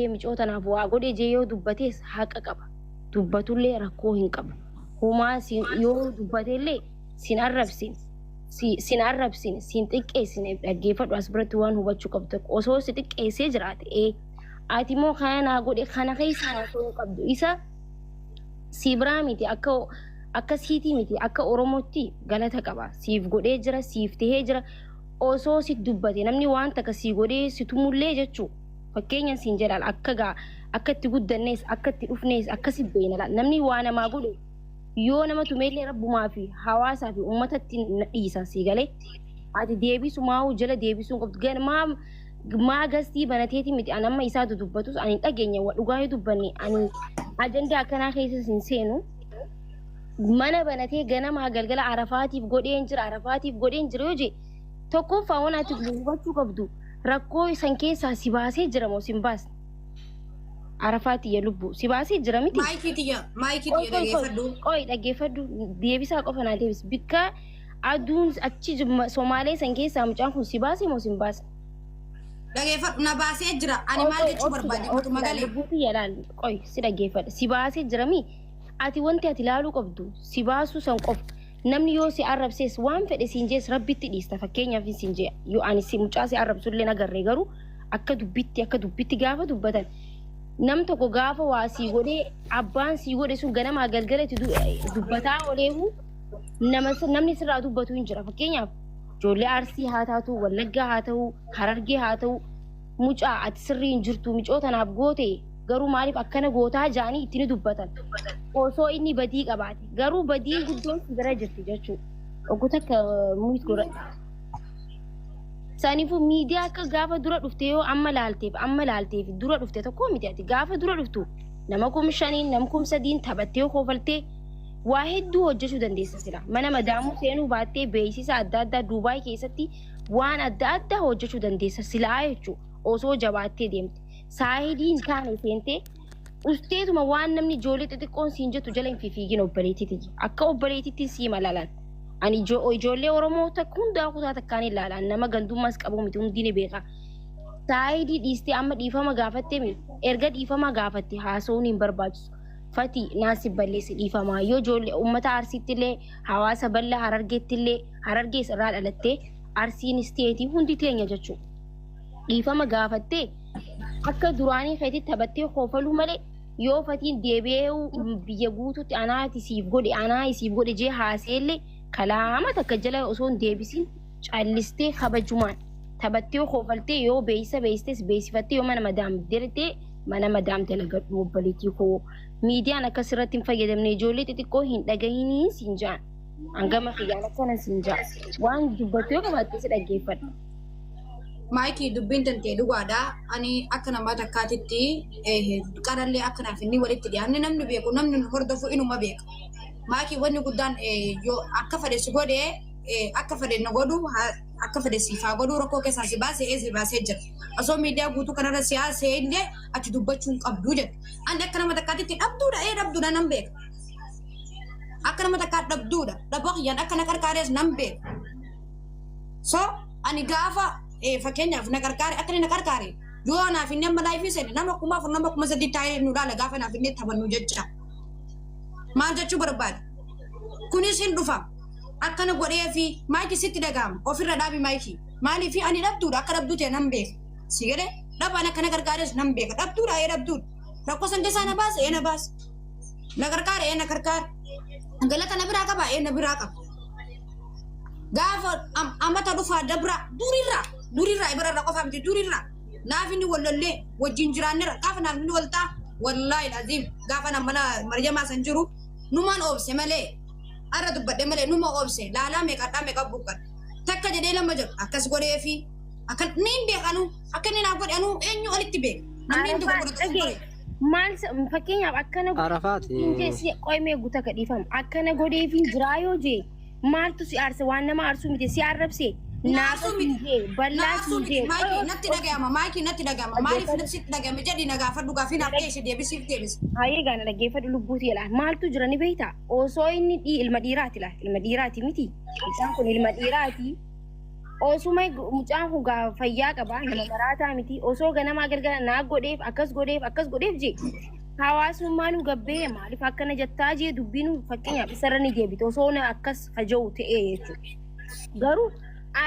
micoota naaf waa godhee jee yoo dubbatees haqa qaba. Dubbatullee rakkoo hin qabu. Humaa yoo dubbateellee sin arrabsin. Sin arrabsin, sin xiqqeessine dhaggeeffadhu as biratti waan hubachuu qabdu. Osoo si xiqqeessee jiraate ati immoo kana naa godhe kana keessa haasoo qabdu. Isa si biraa miti akka siitii miti akka Oromootti galata qaba. Siif godhee jira, siif tahee jira. Osoo si dubbate namni waan takka si godhee si tumullee jechuu. Fakkeenyaan siin jedhaan akka itti guddannees akka itti dhufnees akka si beekna namni waa namaa godhe yoo nama tumeellee rabbumaa fi hawaasaa fi uummatatti dhiisa si galee ati deebisumaa jala deebisuun qabdu maa gastii banateeti miti ani amma isaatu dubbatus ani dhageenya waa dhugaa dubbanne ani ajandaa akkanaa keessa sin seenu mana banatee ganamaa galgala arafaatiif godheen jira yoo jee tokkoffaa waan ati hubachuu qabdu rakkoo san keessaa si baasee jira moo sin baasne Arafaati ya lubbu si baasee jira miti maayikii dhaggeeffadhu dhaggeeffadhu deebisaa qofa naa deebis bikka aduun achi Somaalee san keessaa mucaan kun si baasee moo sin baasne dhaggeeffadhu na baasee jira ani maal jechuu barbaade utuma galee lubbuuti yalaan si dhaggeeffadha si baasee jira mi ati wanti ati ilaaluu qabdu si baasuu san qofa namni yoo si arrabsees waan fedhe siin jees rabbitti dhiista fakkeenyaaf siin jee yoo ani si mucaa si arrabsullee nagarree garuu akka dubbitti gaafa dubbatan nam tokko gaafa waa si godhee abbaan si godhe sun ganamaa galgalatti dubbataa oleehu namni sirraa dubbatu hin jira fakkeenyaaf ijoollee Arsii haa taatu Wallaggaa haa ta'u Harargee haa ta'u mucaa ati sirrii hin jirtu micoota naaf goote garuu maaliif akkana gootaa jaanii ittiin dubbatan osoo inni badii qabaate garuu badii guddoon si bira jirti jechuudha oggota akka muus godhadha. Sanifu miidiyaa akka gaafa dura dhufte yoo amma laalteef dura dhufte tokko miti ati gaafa dura dhuftu nama 5,000 nama 3,000 taphattee yoo koofaltee waa hedduu hojjechuu dandeessa sila mana madaamuu seenuu baattee beeksisa adda addaa Duubaay keessatti waan adda addaa hojjechuu dandeessa silaa jechuudha osoo jabaattee deemte saahidiin taane seentee usteetuma waan namni ijoollee xixiqqoon siin jettu jala hin fiigin obboleettiiti akka obboleettiitti sii malalan. Ani ijoollee Oromoo hundaa kutaa takkaan ilaalan nama gandummaas qabu miti hundi ni beeka. Saayidii dhiistee amma dhiifama gaafattee erga dhiifama gaafatte haasa'uun hin barbaachisu. Fati naasi balleessi dhiifamaa yoo ijoollee uummata Arsiitti illee hawaasa bal'aa Harargeetti illee Harargees irraa dhalattee Arsiin isteetii hundi teenya jechuudha. Dhiifama gaafattee akka duraanii feetii taphattee koofaluu malee yoo fatiin deebi'ee biyya guutuutti anaa isiif godhe jee haaseellee kalaama takka jala osoo hin deebisin callistee kabajumaan taphattee koofaltee yoo beeksistes beeksifattee yoo mana madaam dirtee mana madaam dalagadhu obboleettii koo miidiyaan akkasirratti hin fayyadamne ijoollee xixiqqoo hin dhagahiniin siin jaan hangama xiyyaana akkana siin jaan waan dubbattu yoo qabaatte si dhaggeeffadha. Maayikii dubbiin tantee dhugaadha ani akka namaa takkaatitti qarallee akkanaaf inni walitti dhiyaanne namni beeku namni hordofu inuma beeka. Maayikii wanni guddaan yoo akka fedhe godhee akka fedhe na godhu akka fedhe siifaa godhu rakkoo keessaa si baasee jira. Osoo miidiyaa guutuu kanarra siyaasee illee ati dubbachuu hin qabdu jedha. Ani akka nama takkaatitti dhabduudha nan beeka. Akka nama takkaatti dhabduudha dhaboo kiyyaan akka na qarqaarees nan beeka. So ani gaafa fakkeenyaaf na qarqaare akka inni na qarqaare yoo naaf inni amma laayifii seene nama 4,000 taa'ee nu dhaala gaafa naaf inni taphannu jecha. Maal jechuu barbaada? Kunis hin dhufa. Akkana godhee fi maayikii sitti dhaga'ama. Ofirra dhaabi maayikii. Maaliif ani dhabduudha akka dhabduu ta'e nan beeka. Si gadee dhabaan akkana gargaares nan beeka. Dhabduudha dhabduudha. Rakkoo san keessaa na baase na baase. Na gargaare na gargaare. Galata na biraa qaba na biraa qaba. Gaafa amata dhufaa dabra durirraa ibirarra qofa miti durirraa. Naaf inni wallallee wajjin jiraanneera. Gaafa naaf inni waltaa wallaahi laziim gaafa na mana marjamaa san jiru numaan oobse malee arra dubbadhe malee numa oobse laalaa meeqa buqqadhe takka jedhee lama jedhu akkas godhee fi akka niin beekanu akka inni naaf godhe anu eenyu olitti beeka namni inni tokko godhatu godhe. Maal fakkeenyaaf akkana godhee qoymee guutaa kadhiifama akkana godhee fi jiraa yoo jee maaltu si aarse waan nama aarsuu miti si arrabse naasu miti bal'aa miti natti dhaga'ama maayikii natti dhaga'ama maaliif natti dhaga'ame jedhi na gaafadhu gaafii naaf keessa deebisiif deebisi. Hayyee gaana dhaggeeffadhu lubbuuti jedha maaltu jira ni beektaa osoo inni ilma dhiiraati miti isaan kun ilma dhiiraati osuma mucaan kun fayyaa qaba nama maraataa miti osoo ganamaa gargara naa godheef akkas godheef je hawaasummaa nu gabbee maaliif akkana jettaa jee dubbiin fakkeenyaaf isarra ni deebite osoo akkas faja'u ta'ee jechuudha garuu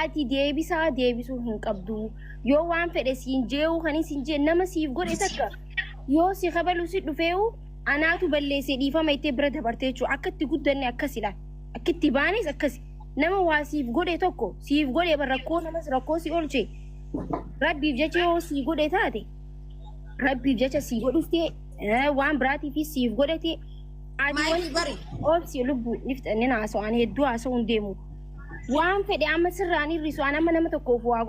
ati deebisuu hin qabdu yoo waan fedhe siin jeewu kanis hin jee nama siif godhe takka yoo si kabalu si dhufeewu anaatu balleessee dhiifama ittee bira dabartee jechuudha akka itti guddanne akkasidha akka itti baanes akkasi nama waa siif godhe tokko siif godhe rakkoo namas rakkoo si oolche rabbiif jecha yoo si godhe taate rabbiif jecha si godhuftee waan biraatiif siif godhate ati bari obsi lubbu niftanne naasoo hedduu haasoo hin deemu waan fedhe amma sirraan hir'isu amma nama tokkoof waa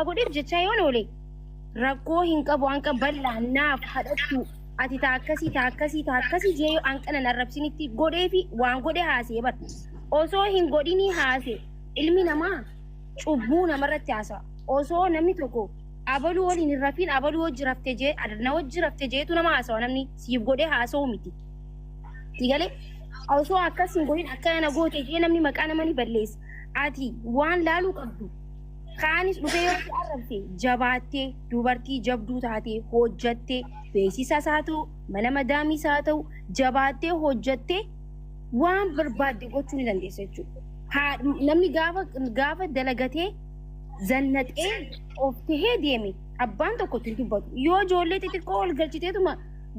godheef jecha yoon oole rakkoo hin qabu hanqa bal'aa naaf hadhattu ati taakkasii jee yoo hanqana narrabsinitti godheefi waan godhe haasee bar osoo hin godhini haase ilmi namaa cubbuu namarratti haasa'a osoo namni tokko abaluu waliin hin rafiin abaluu wajji raftee jee na wajji raftee jeetu nama haasa'a namni siif godhee haasa'u miti tigalee osoo akkas hin godhin akkana na goote jee namni maqaa nama ni balleessa ati waan laaluu qabdu kaanis dhufee yoo si arrabse jabaattee dubartii jabduu taatee hojjattee beeksisaas haa ta'u mana madaamiis haa ta'u jabaattee hojjattee waan barbaadde gochuu ni dandeessa jechuudha. Namni gaafa dalagatee zannaxee of tahee deeme abbaan tokko itti dubbatu yoo ijoollee xixiqqoo ol galchiteetuma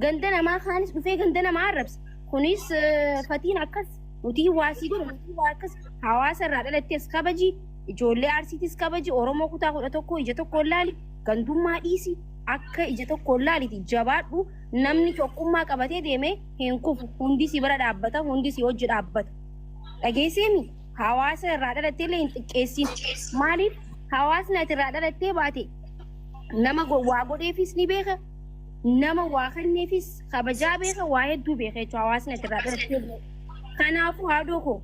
ganda namaa kaanis dhufee ganda namaa arrabsa kunis fatiin akkas nuti waasii godhu nuti waa akkas hawaasa irraa dhalattees kabaji ijoollee arsiitis kabaji oromoo kutaa 11 ija tokko laali gandummaa dhiisi akka ija tokko laaliti jabaadhu namni tokkummaa qabatee deeme hin kufu hundi si bira dhaabbata hundi si hojii dhaabbata dhageesseemi hawaasa irraa dhalattee illee hin xiqqeessin maaliif hawaasni ati irraa dhalattee baate nama waa godheefis ni beeka nama waa kenneefis kabajaa beeka waa hedduu beeka jechuudha hawaasni ati irraa dhalattee kanaafuu haadhoo koo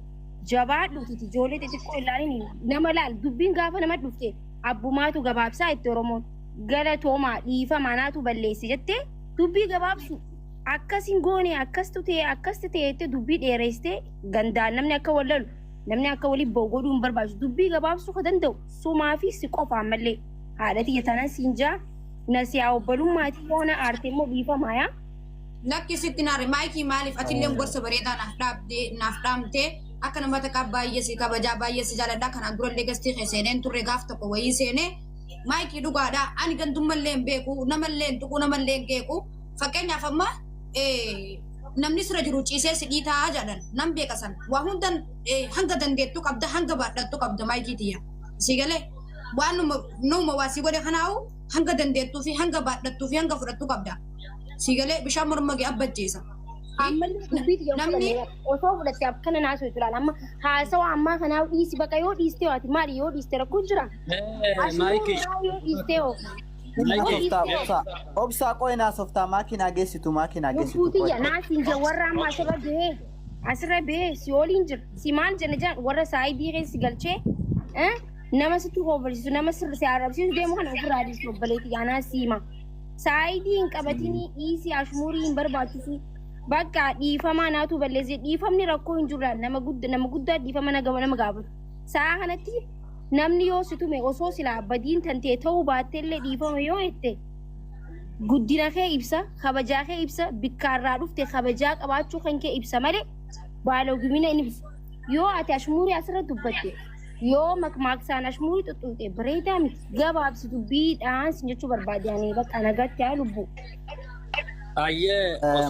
jabaadhu ijoollee xixiqqoo ilaalin nama laal dubbiin gaafa nama dhufte abbumaatu gabaabsaa itti oromoon galatoomaa dhiifama naatu balleessi jettee dubbii gabaabsu akkasin goone akkastu ta'e dubbii dheeressitee gandaan namni akka wallalu namni akka waliin godhuu hin barbaachisu dubbii gabaabsuu ka danda'u sumaa fi si qofaan mallee haadha tiyya tanan siinjaa na siyaa obbolummaati yoona aarte immoo dhiifamaa yaa. Lakkisitti naare maayikii maaliif atillee gorsa bareedaa naaf dhaamtee akka nama takka baay'ee si kabajaa baay'ee si jaaladha kanaan durallee gastii seeneen turre gaaf tokko wayii seenee maayikii dhugaadha ani gandummallee hin beeku namallee hin tuqu namallee hin geeku fakkeenyaaf amma namni sira jiru ciisee si dhiitaa jedhan nan beeka san waa hundan hanga dandeettu qabda hanga baadhattu qabda maayikii tiyya si galee waan numa waa si godhe kanaawu hanga dandeettuu fi hanga baadhattuu fi hanga fudhattu qabda si galee bishaan mormagee abbajjeesa. Namni osoo fudhattee akkana naasoo itti ilaala amma haasawaa ammaa kanaaf dhiisi bakka yoo dhiistee waati maali yoo dhiiste rakkoo jira. Yoo dhiistee oo. Obsaa qo'ee naasoftaa maakiinaa geessitu maakiinaa geessitu. Lubbuutiyya naasiin jee warra amma asirra bahee si ooliin jira si maal jenna jedhan warra saayidii keessi galchee nama sitti hoobalchiisu nama sirri arrabsiisu deemu kana ofirraa dhiisu obbaleetti yaanaa siima. Saayidii hin qabatinii dhiisii ashmuurii hin barbaachisu. Bakka dhiifamaa naatu balleessee dhiifamni rakkoo hin jirre nama guddaa dhiifama nama gaafatu. Sa'a kanatti namni yoo si tume osoo silaa badiin tantee ta'uu baatteellee dhiifama yoo jette guddina kee ibsa kabajaa kee ibsa bikkaarraa dhufte kabajaa qabaachuu kan kee ibsa malee baalogumina hin ibsu. Yoo ati ashmuurii asirratti dubbatte yoo makmaaksaan ashmuurii xuxxuute bareedaa miti gabaabsi dubbiidhaan sin jechuu barbaadanii bakka nagatti haa lubbu.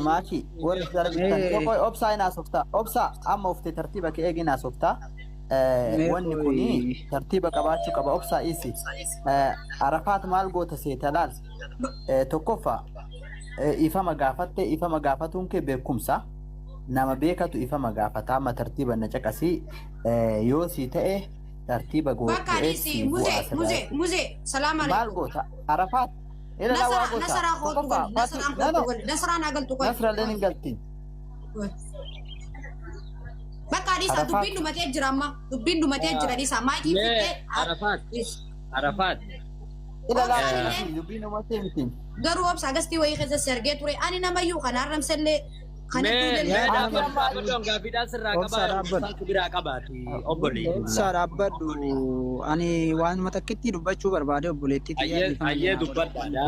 Maaki warri jaalatan tokko obsaa ina softa obsaa amma ufte tartiiba kee eegina softa wanni kuni tartiiba qabaachuu qaba obsaa isi arafaat maal goota seeta laal tokkoffa ifama gaafatuun kee beekumsa nama beekatu ifama gaafataa amma tartiiba na caqasii yoo si ta'e tartiiba gootee si muze salaam alaikum maal goota arafaat nasara hotugal nasara nagal tukoy nasra lenin galtin bakka disa dubbin dumatee jira amma dubbin dumatee jira disa maaki Arafat ila la dubbin dumatee mitin garuu obsa agasti wayi kheza sergee ture ani namayyuu kana arramsallee Sarabbadhu ani waan matakitti dubbachuu barbaade obboleetti ayyee dubbadhaadha.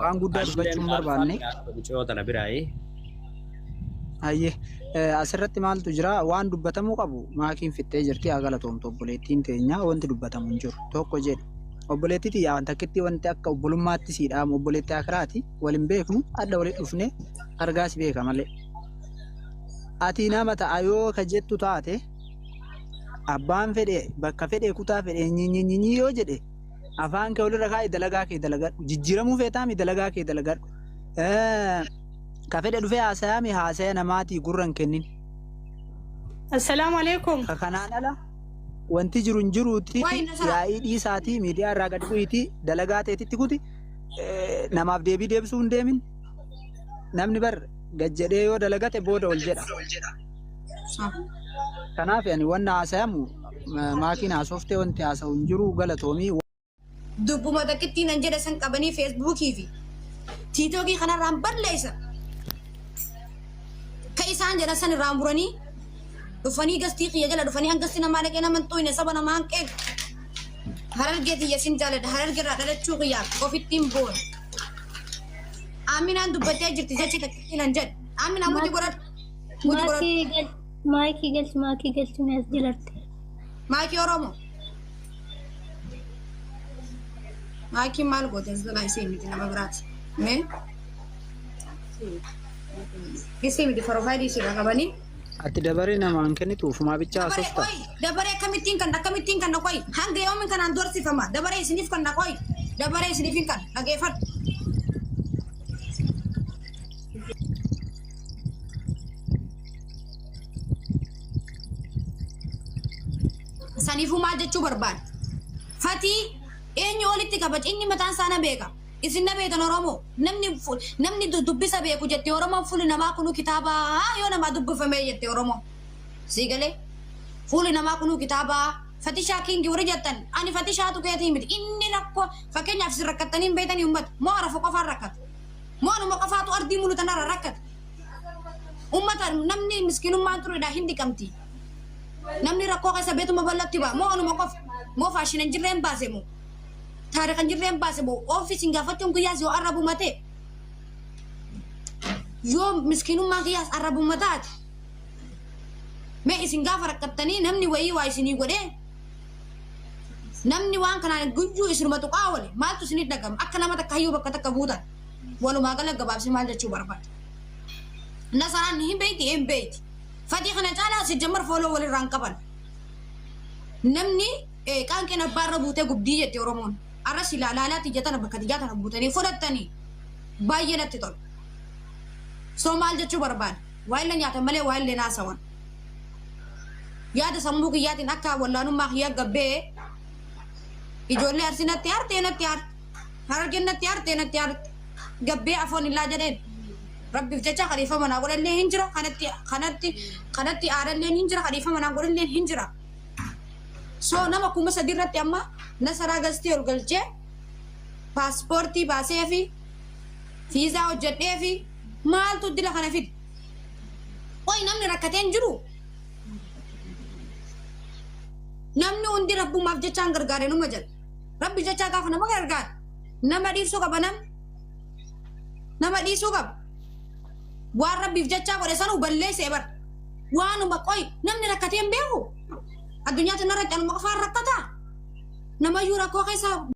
Waan guddaa dubbachuun barbaanne. Ayyee asirratti maaltu jira waan dubbatamuu qabu maakiin fittee jirti haa galatoomtu obboleettiin teenya wanti dubbatamu hin jiru tokko jedhe obboleettiiti yaa takitti wanti akka obbolummaatti siidhaamu obboleetti akiraati waliin beeknu adda waliin dhufne argaas beeka malee. Ati nama ta'a yoo ka jettu taate abbaan fedhe bakka fedhe kutaa fedhe nyinyi yoo jedhe afaan kee walirra kaa'e dalagaa kee dalagadhu jijjiiramuu feetaami dalagaa kee dalagadhu. Ka fedhe dhufee haasaya namaatii gurra hin kennin. Assalaamu alaikum. Ka kanaan ala wanti jiru hin jiruuti yaa'ii dhiisaatii miidiyaa irraa gad bu'iitii dalagaa ta'etti kuti namaaf deebii deebisuu hin deemin namni bar gajjedhee yoo dalagate booda ol jedha. Kanaaf ani wanna haasayamu maakiin haasoftee wanti haasa'u hin jiru galatoomii. Dubbuma takkittiin an jedha san qabanii feesbuukii fi tiitookii kanarraan balleessa. Ka isaan jedha san irraan buranii dhufanii gastii kiyya jala dhufanii hangasti namaa dhaqee nama hin xuyne saba namaa hin qeequ. Harargee tiyya sin jaaladha harargeerraa dhalachuu kiyyaaf ofittiin boona. Aminaan dubbattee jirti jechi takkittiin an jedha. Aminaan muti godhadhu. Maayikii galchi mees jilarte. Maayikii Oromoo. Maayikiin maal goote asirraa isee miti nama biraati. Mee? Isee miti faroofaayidii isirraa qabanii. Ati dabaree namaan kennituuf maa bichaa haasofta. Dabaree akkamittiin kan qoy hanga yoomin kanaan doorsifama dabaree isiniif kan qoy dabaree isiniif kan dhageeffadhu. Saniifuu maal jechuu barbaada? Fatii eenyu olitti kabaja inni mataan isaa na beeka. Isin na beektan Oromoo namni dubbisa beeku jettee Oromoon fuuli namaa kunu kitaaba yoo namaa dubbifamee jettee Oromoo. Sii galee fuuli namaa kunu kitaaba Fatishaa Kingi warri jettan ani Fatishaatu keetii miti inni rakkoo fakkeenyaaf isin rakkattanii hin beektan uummata moo arafa qofaan rakkata moo anuma qofaatu ardii mulutanarra rakkata. Uummata namni miskiinummaan turedha hin dhiqamti. Namni rakkoo keessa beetuma bal'atti ba'a moo anuma qofa moo faashina hin jirreen baase moo taarika hin jirreen baase moo ofiisiin gaafachuun kiyyaas yoo arrabu matee yoo miskiinummaan kiyyaas arrabu mataati mee isin gaafa rakkattanii namni wayii waa isinii godhee namni waan kanaan guyyuu isinuma tuqaa wale maaltu isinii dhagama akka nama takka hayyuu bakka takka buutan walumaa gala gabaabsi maal jechuu barbaada. Nasaraan hin beeyti. Fatii kana caalaa si jammar fooloo walirraan qaban. Namni qaanqeen abbaarra buutee gubdii jette Oromoon. Arras ilaalaalaatti ijjatana bakka tijaa tana buutanii fudhattanii baay'ee natti tolu. Soo maal jechuu barbaada? Waa'illee nyaatan malee waa'illee naasawan. Yaada sammuu kiyyaatiin akka wallaanummaa kiyyaa gabbee ijoollee arsi natti aarte harargeen natti aarte gabbee afoon illaa jedheen. Rabbiif jecha khalifa manaa godhallee hin jira kanatti aadallee hin jira khalifa manaa godhallee hin jira. So nama kuma sadirratti amma nasaraa gastii ol galchee paaspoortii baasee fi fiizaa hojjedhee fi maaltu dila kana fide. Qoy namni rakkatee hin jiru. Namni hundi rabbumaaf jechaan gargaare numa jala. Rabbi jechaa gaafa nama gargaara. Nama dhiisuu qaba nama dhiisuu qaba. Waan rabbiif jechaa godhe sanuu balleessee bara. Waanuma qoy namni rakkatee hin beeku. Addunyaa tanarratti anuma qofaan rakkataa. Namayyuu rakkoo keessa